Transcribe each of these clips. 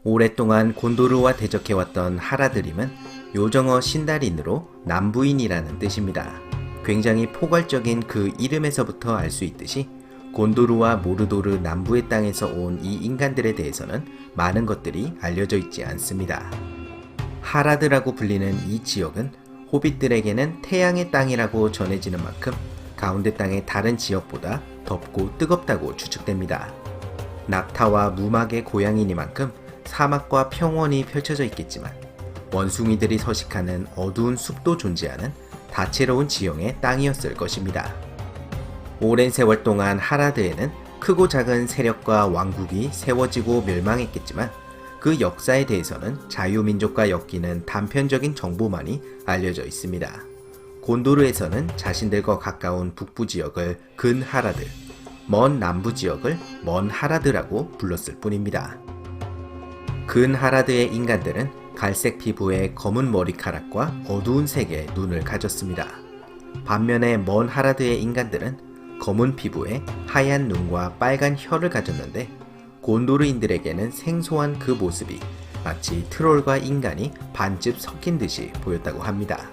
오랫동안 곤도르와 대적해왔던 하라드림은 요정어 신달인으로 남부인이라는 뜻입니다. 굉장히 포괄적인 그 이름에서부터 알 수 있듯이 곤도르와 모르도르 남부의 땅에서 온 이 인간들에 대해서는 많은 것들이 알려져 있지 않습니다. 하라드라고 불리는 이 지역은 호빗들에게는 태양의 땅이라고 전해지는 만큼 가운데 땅의 다른 지역보다 덥고 뜨겁다고 추측됩니다. 낙타와 무막의 고향이니만큼 사막과 평원이 펼쳐져 있겠지만 원숭이들이 서식하는 어두운 숲도 존재하는 다채로운 지형의 땅이었을 것입니다. 오랜 세월 동안 하라드에는 크고 작은 세력과 왕국이 세워지고 멸망했겠지만 그 역사에 대해서는 자유민족과 엮이는 단편적인 정보만이 알려져 있습니다. 곤도르에서는 자신들과 가까운 북부 지역을 근하라드, 먼 남부 지역을 먼 하라드라고 불렀을 뿐입니다. 근하라드의 인간들은 갈색 피부에 검은 머리카락과 어두운 색의 눈을 가졌습니다. 반면에 먼 하라드의 인간들은 검은 피부에 하얀 눈과 빨간 혀를 가졌는데 곤도르인들에게는 생소한 그 모습이 마치 트롤과 인간이 반쯤 섞인 듯이 보였다고 합니다.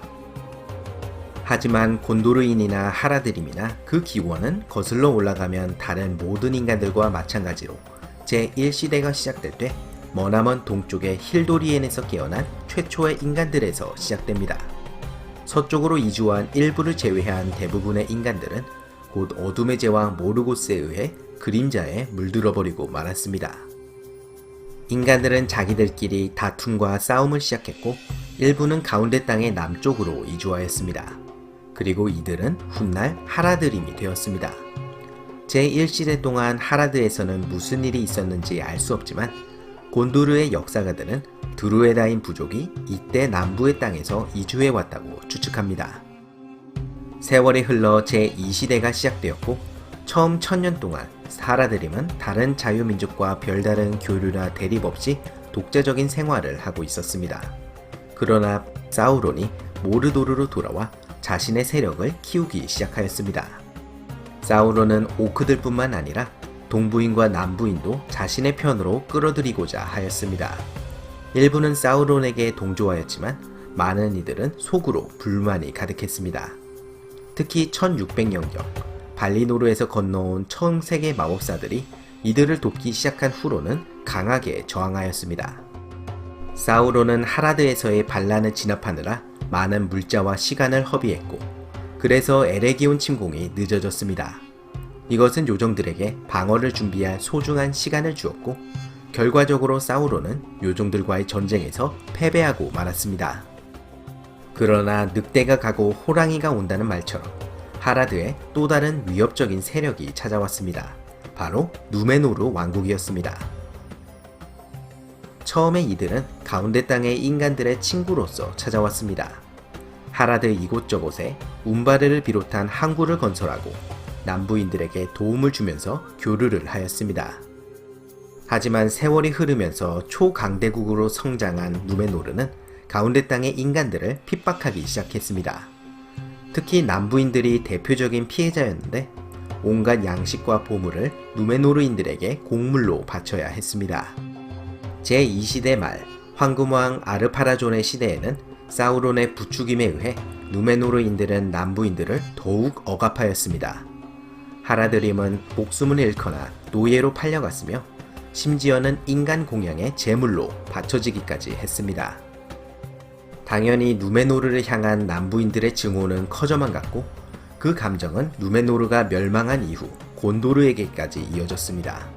하지만 곤도르인이나 하라드림이나 그 기원은 거슬러 올라가면 다른 모든 인간들과 마찬가지로 제1시대가 시작될 때 머나먼 동쪽의 힐도리엔에서 깨어난 최초의 인간들에서 시작됩니다. 서쪽으로 이주한 일부를 제외한 대부분의 인간들은 곧 어둠의 제왕 모르고스에 의해 그림자에 물들어버리고 말았습니다. 인간들은 자기들끼리 다툼과 싸움을 시작했고 일부는 가운데 땅의 남쪽으로 이주하였습니다. 그리고 이들은 훗날 하라드림이 되었습니다. 제1시대 동안 하라드에서는 무슨 일이 있었는지 알 수 없지만 곤도르의 역사가들은 드루에다인 부족이 이때 남부의 땅에서 이주해왔다고 추측합니다. 세월이 흘러 제2시대가 시작되었고 처음 1000년 동안 하라드림은 다른 자유민족과 별다른 교류나 대립 없이 독자적인 생활을 하고 있었습니다. 그러나 사우론이 모르도르로 돌아와 자신의 세력을 키우기 시작하였습니다. 사우론은 오크들뿐만 아니라 동부인과 남부인도 자신의 편으로 끌어들이고자 하였습니다. 일부는 사우론에게 동조하였지만 많은 이들은 속으로 불만이 가득했습니다. 특히 1600년경 발리노르에서 건너온 청색의 마법사들이 이들을 돕기 시작한 후로는 강하게 저항하였습니다. 사우론은 하라드에서의 반란을 진압하느라 많은 물자와 시간을 허비했고 그래서 에레기온 침공이 늦어졌습니다. 이것은 요정들에게 방어를 준비할 소중한 시간을 주었고 결과적으로 사우론은 요정들과의 전쟁에서 패배하고 말았습니다. 그러나 늑대가 가고 호랑이가 온다는 말처럼 하라드에 또 다른 위협적인 세력이 찾아왔습니다. 바로 누메노르 왕국이었습니다. 처음에 이들은 가운데 땅의 인간들의 친구로서 찾아왔습니다. 하라드 이곳저곳에 운바르를 비롯한 항구를 건설하고 남부인들에게 도움을 주면서 교류를 하였습니다. 하지만 세월이 흐르면서 초강대국으로 성장한 누메노르는 가운데 땅의 인간들을 핍박하기 시작했습니다. 특히 남부인들이 대표적인 피해자였는데 온갖 양식과 보물을 누메노르인들에게 공물로 바쳐야 했습니다. 제2시대 말 황금왕 아르파라존의 시대에는 사우론의 부추김에 의해 누메노르인들은 남부인들을 더욱 억압하였습니다. 하라드림은 목숨을 잃거나 노예로 팔려갔으며 심지어는 인간 공양의 제물로 바쳐지기까지 했습니다. 당연히 누메노르를 향한 남부인들의 증오는 커져만 갔고 그 감정은 누메노르가 멸망한 이후 곤도르에게까지 이어졌습니다.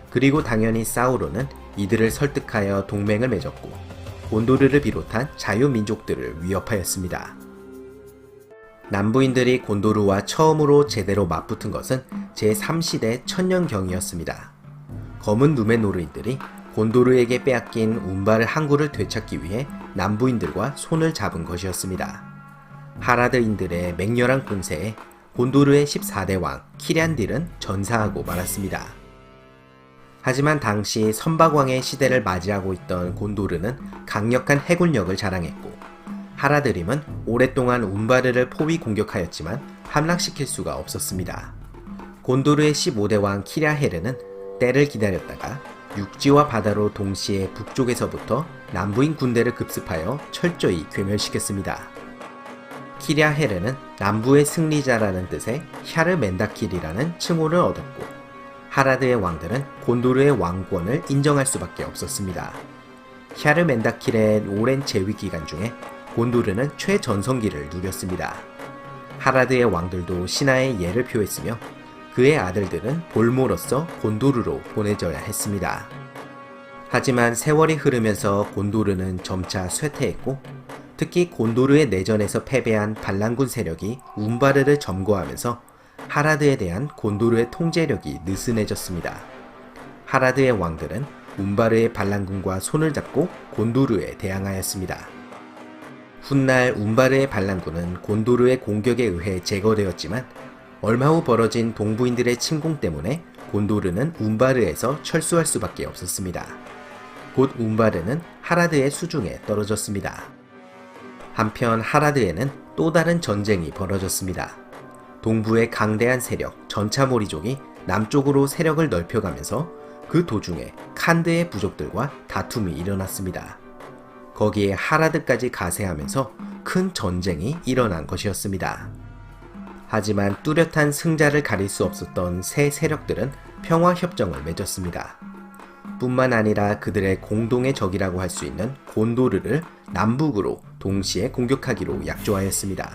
그리고 당연히 사우론은 이들을 설득하여 동맹을 맺었고 곤도르를 비롯한 자유민족들을 위협하였습니다. 남부인들이 곤도르와 처음으로 제대로 맞붙은 것은 제3시대 천년경이었습니다. 검은 누메노르인들이 곤도르에게 빼앗긴 운바르 항구를 되찾기 위해 남부인들과 손을 잡은 것이었습니다. 하라드인들의 맹렬한 공세에 곤도르의 14대 왕 키란딜은 전사하고 말았습니다. 하지만 당시 선박왕의 시대를 맞이하고 있던 곤도르는 강력한 해군력을 자랑했고 하라드림은 오랫동안 운바르를 포위 공격하였지만 함락시킬 수가 없었습니다. 곤도르의 15대 왕 키랴헤르는 때를 기다렸다가 육지와 바다로 동시에 북쪽에서부터 남부인 군대를 급습하여 철저히 괴멸시켰습니다. 키랴 헤르는 남부의 승리자라는 뜻의 샤르멘다킬이라는 칭호를 얻었고, 하라드의 왕들은 곤도르의 왕권을 인정할 수밖에 없었습니다. 샤르멘다킬의 오랜 재위 기간 중에 곤도르는 최전성기를 누렸습니다. 하라드의 왕들도 신하의 예를 표했으며 그의 아들들은 볼모로서 곤도르로 보내져야 했습니다. 하지만 세월이 흐르면서 곤도르는 점차 쇠퇴했고, 특히 곤도르의 내전에서 패배한 반란군 세력이 운바르를 점거하면서 하라드에 대한 곤도르의 통제력이 느슨해졌습니다. 하라드의 왕들은 운바르의 반란군과 손을 잡고 곤도르에 대항하였습니다. 훗날 운바르의 반란군은 곤도르의 공격에 의해 제거되었지만 얼마 후 벌어진 동부인들의 침공 때문에 곤도르는 운바르에서 철수할 수밖에 없었습니다. 곧 운바르는 하라드의 수중에 떨어졌습니다. 한편 하라드에는 또 다른 전쟁이 벌어졌습니다. 동부의 강대한 세력 전차모리족이 남쪽으로 세력을 넓혀가면서 그 도중에 칸드의 부족들과 다툼이 일어났습니다. 거기에 하라드까지 가세하면서 큰 전쟁이 일어난 것이었습니다. 하지만 뚜렷한 승자를 가릴 수 없었던 세 세력들은 평화협정을 맺었습니다. 뿐만 아니라 그들의 공동의 적이라고 할 수 있는 곤도르를 남북으로 동시에 공격하기로 약조하였습니다.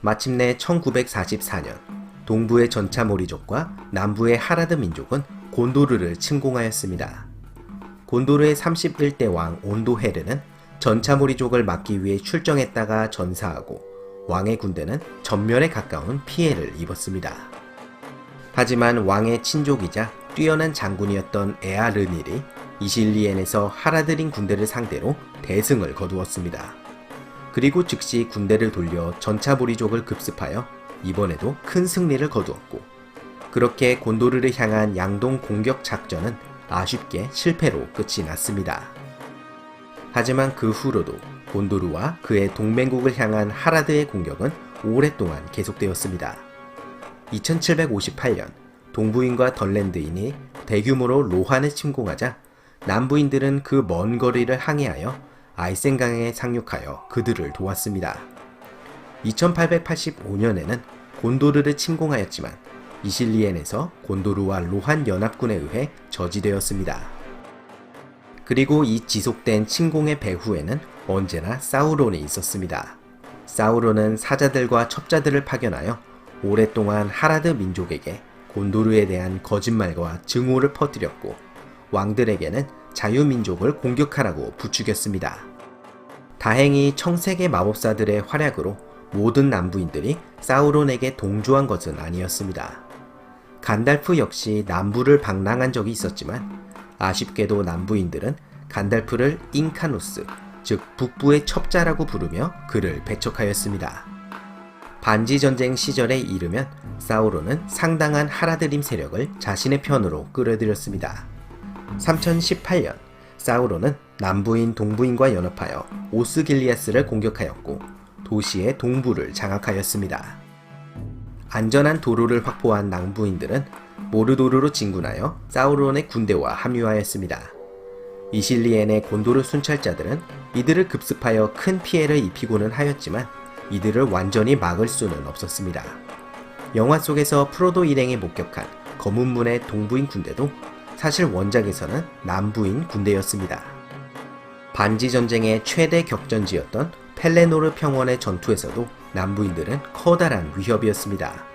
마침내 1944년 동부의 전차모리족과 남부의 하라드 민족은 곤도르를 침공하였습니다. 곤도르의 31대 왕 온도헤르는 전차모리족을 막기 위해 출정했다가 전사하고 왕의 군대는 전멸에 가까운 피해를 입었습니다. 하지만 왕의 친족이자 뛰어난 장군이었던 에아르닐이 이실리엔에서 하라드린 군대를 상대로 대승을 거두었습니다. 그리고 즉시 군대를 돌려 전차모리족을 급습하여 이번에도 큰 승리를 거두었고, 그렇게 곤도르를 향한 양동 공격 작전은 아쉽게 실패로 끝이 났습니다. 하지만 그 후로도 곤도르와 그의 동맹국을 향한 하라드의 공격은 오랫동안 계속되었습니다. 2758년 동부인과 덜랜드인이 대규모로 로한을 침공하자 남부인들은 그 먼 거리를 항해하여 아이센강에 상륙하여 그들을 도왔습니다. 2885년에는 곤도르를 침공하였지만 이실리엔에서 곤도르와 로한 연합군에 의해 저지되었습니다. 그리고 이 지속된 침공의 배후에는 언제나 사우론이 있었습니다. 사우론은 사자들과 첩자들을 파견하여 오랫동안 하라드 민족에게 곤도르에 대한 거짓말과 증오를 퍼뜨렸고, 왕들에게는 자유민족을 공격하라고 부추겼습니다. 다행히 청색의 마법사들의 활약으로 모든 남부인들이 사우론에게 동조한 것은 아니었습니다. 간달프 역시 남부를 방랑한 적이 있었지만 아쉽게도 남부인들은 간달프를 잉카누스, 즉 북부의 첩자라고 부르며 그를 배척하였습니다. 반지전쟁 시절에 이르면 사우론은 상당한 하라드림 세력을 자신의 편으로 끌어들였습니다. 3018년 사우론은 남부인 동부인과 연합하여 오스길리아스를 공격하였고 도시의 동부를 장악하였습니다. 안전한 도로를 확보한 남부인들은 모르도르로 진군하여 사우론의 군대와 합류하였습니다. 이실리엔의 곤도르 순찰자들은 이들을 급습하여 큰 피해를 입히고는 하였지만 이들을 완전히 막을 수는 없었습니다. 영화 속에서 프로도 일행이 목격한 검은 문의 동부인 군대도 사실 원작에서는 남부인 군대였습니다. 반지 전쟁의 최대 격전지였던 펠레노르 평원의 전투에서도 남부인들은 커다란 위협이었습니다.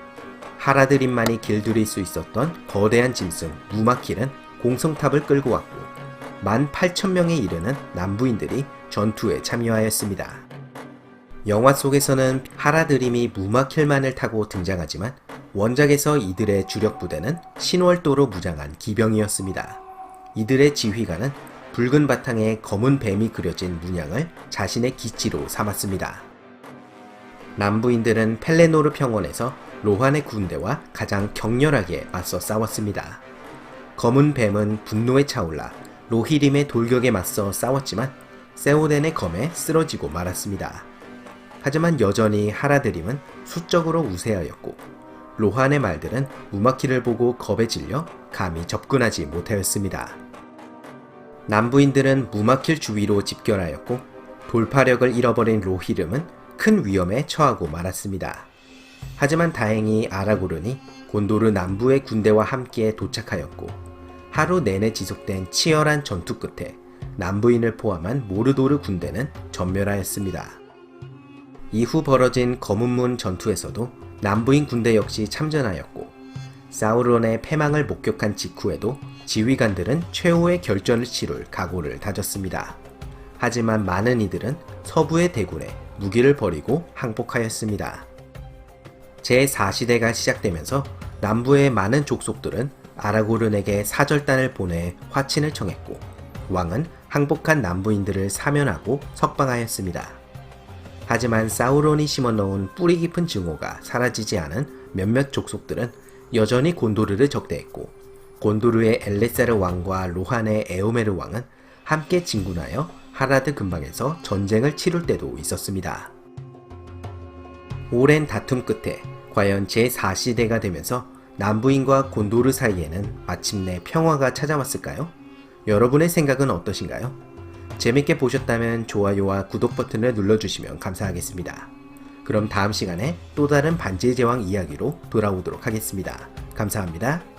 하라드림만이 길들일 수 있었던 거대한 짐승 무마킬은 공성탑을 끌고 왔고 18,000명에 이르는 남부인들이 전투에 참여하였습니다. 영화 속에서는 하라드림이 무마킬만을 타고 등장하지만 원작에서 이들의 주력 부대는 신월도로 무장한 기병이었습니다. 이들의 지휘관은 붉은 바탕에 검은 뱀이 그려진 문양을 자신의 기치로 삼았습니다. 남부인들은 펠레노르 평원에서 로한의 군대와 가장 격렬하게 맞서 싸웠습니다. 검은 뱀은 분노에 차올라 로히림의 돌격에 맞서 싸웠지만 세오덴의 검에 쓰러지고 말았습니다. 하지만 여전히 하라드림은 수적으로 우세하였고 로한의 말들은 무마키를 보고 겁에 질려 감히 접근하지 못하였습니다. 남부인들은 무마킬 주위로 집결하였고 돌파력을 잃어버린 로히름은 큰 위험에 처하고 말았습니다. 하지만 다행히 아라고른이 곤도르 남부의 군대와 함께 도착하였고 하루 내내 지속된 치열한 전투 끝에 남부인을 포함한 모르도르 군대는 전멸하였습니다. 이후 벌어진 검은문 전투에서도 남부인 군대 역시 참전하였고 사우론의 패망을 목격한 직후에도 지휘관들은 최후의 결전을 치룰 각오를 다졌습니다. 하지만 많은 이들은 서부의 대군에 무기를 버리고 항복하였습니다. 제4시대가 시작되면서 남부의 많은 족속들은 아라고른에게 사절단을 보내 화친을 청했고 왕은 항복한 남부인들을 사면하고 석방하였습니다. 하지만 사우론이 심어놓은 뿌리 깊은 증오가 사라지지 않은 몇몇 족속들은 여전히 곤도르를 적대했고 곤도르의 엘레사르 왕과 로한의 에오메르 왕은 함께 진군하여 하라드 근방에서 전쟁을 치룰 때도 있었습니다. 오랜 다툼 끝에 과연 제4시대가 되면서 남부인과 곤도르 사이에는 마침내 평화가 찾아왔을까요? 여러분의 생각은 어떠신가요? 재밌게 보셨다면 좋아요와 구독 버튼을 눌러주시면 감사하겠습니다. 그럼 다음 시간에 또 다른 반지의 제왕 이야기로 돌아오도록 하겠습니다. 감사합니다.